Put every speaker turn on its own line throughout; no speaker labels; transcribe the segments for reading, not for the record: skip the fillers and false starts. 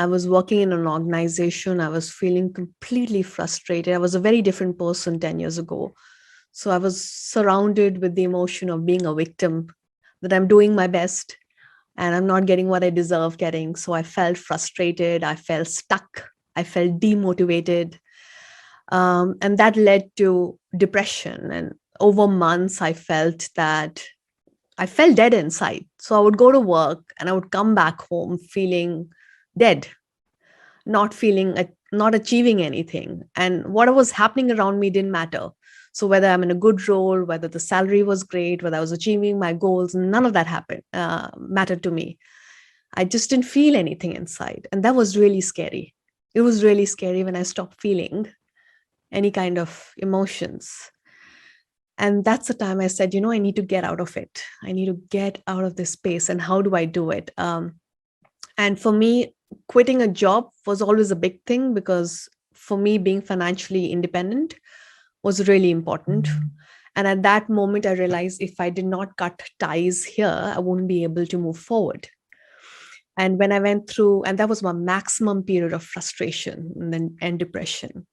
I was working in an organization. I was feeling completely frustrated. I was a very different person 10 years ago. So I was surrounded with the emotion of being a victim, that I'm doing my best and I'm not getting what I deserve getting. So I felt frustrated. I felt stuck. I felt demotivated. And that led to depression. And over months, I felt dead inside. So I would go to work and I would come back home feeling dead, not feeling, not achieving anything. And what was happening around me didn't matter. So whether I'm in a good role, whether the salary was great, whether I was achieving my goals, none of that mattered to me. I just didn't feel anything inside. And that was really scary. It was really scary when I stopped feeling any kind of emotions. And that's the time I said, I need to get out of it. I need to get out of this space. And how do I do it? And for me, quitting a job was always a big thing, because for me, being financially independent was really important. And at that moment, I realized if I did not cut ties here, I wouldn't be able to move forward. And when I went through, and that was my maximum period of frustration and depression.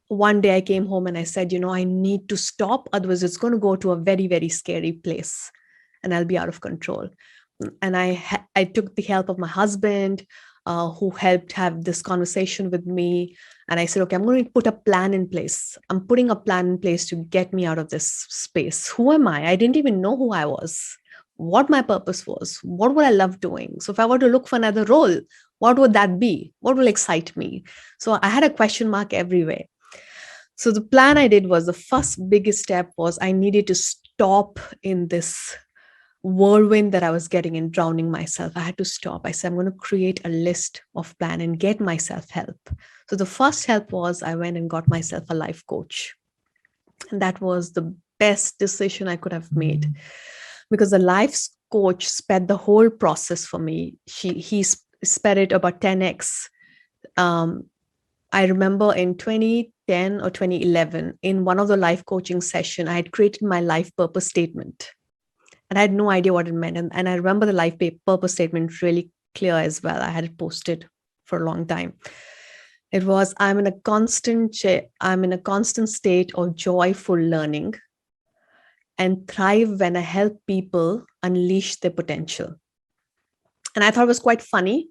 One day I came home and I said, I need to stop. Otherwise, it's going to go to a very, very scary place and I'll be out of control. And I took the help of my husband, who helped have this conversation with me. And I said, okay, I'm going to put a plan in place. I'm putting a plan in place to get me out of this space. Who am I? I didn't even know who I was, what my purpose was, what would I love doing. So if I were to look for another role, what would that be? What will excite me? So I had a question mark everywhere. So the plan I did was, the first biggest step was I needed to stop in this whirlwind that I was getting and drowning myself. I had to stop. I said, I'm going to create a list of plan and get myself help. So the first help was I went and got myself a life coach. And that was the best decision I could have made, because the life coach sped the whole process for me. He sped it about 10x. I remember in 2010 or 2011, in one of the life coaching session, I had created my life purpose statement. And I had no idea what it meant. And I remember the life purpose statement really clear as well. I had it posted for a long time. It was, I'm in a constant state of joyful learning and thrive when I help people unleash their potential. And I thought it was quite funny,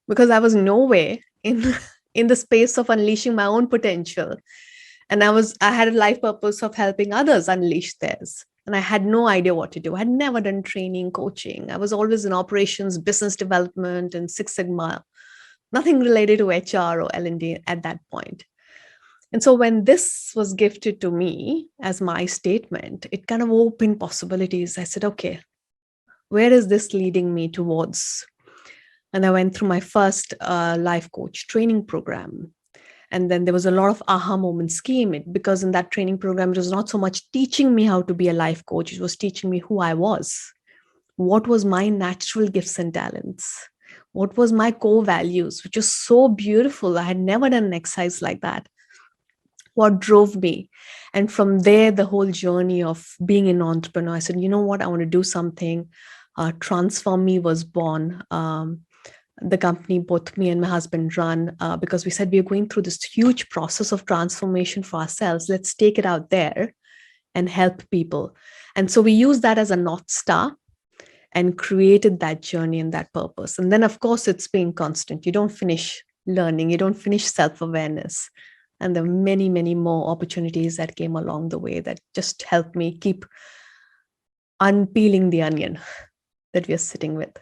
because I was nowhere in the space of unleashing my own potential. And I had a life purpose of helping others unleash theirs. And I had no idea what to do. I had never done training, coaching. I was always in operations, business development, and Six Sigma, nothing related to HR or L&D at that point. And so when this was gifted to me as my statement, it kind of opened possibilities. I said, okay, where is this leading me towards? And I went through my first life coach training program. And then there was a lot of aha moments came in, because in that training program, it was not so much teaching me how to be a life coach. It was teaching me who I was. What was my natural gifts and talents? What was my core values, which was so beautiful. I had never done an exercise like that. What drove me? And from there, the whole journey of being an entrepreneur, I said, you know what? I want to do something. Transform Me was born. The company both me and my husband run, because we said we are going through this huge process of transformation for ourselves. Let's take it out there and help people. And so we use that as a North Star and created that journey and that purpose. And then, of course, it's being constant. You don't finish learning. You don't finish self-awareness. And there are many, many more opportunities that came along the way that just helped me keep unpeeling the onion that we are sitting with.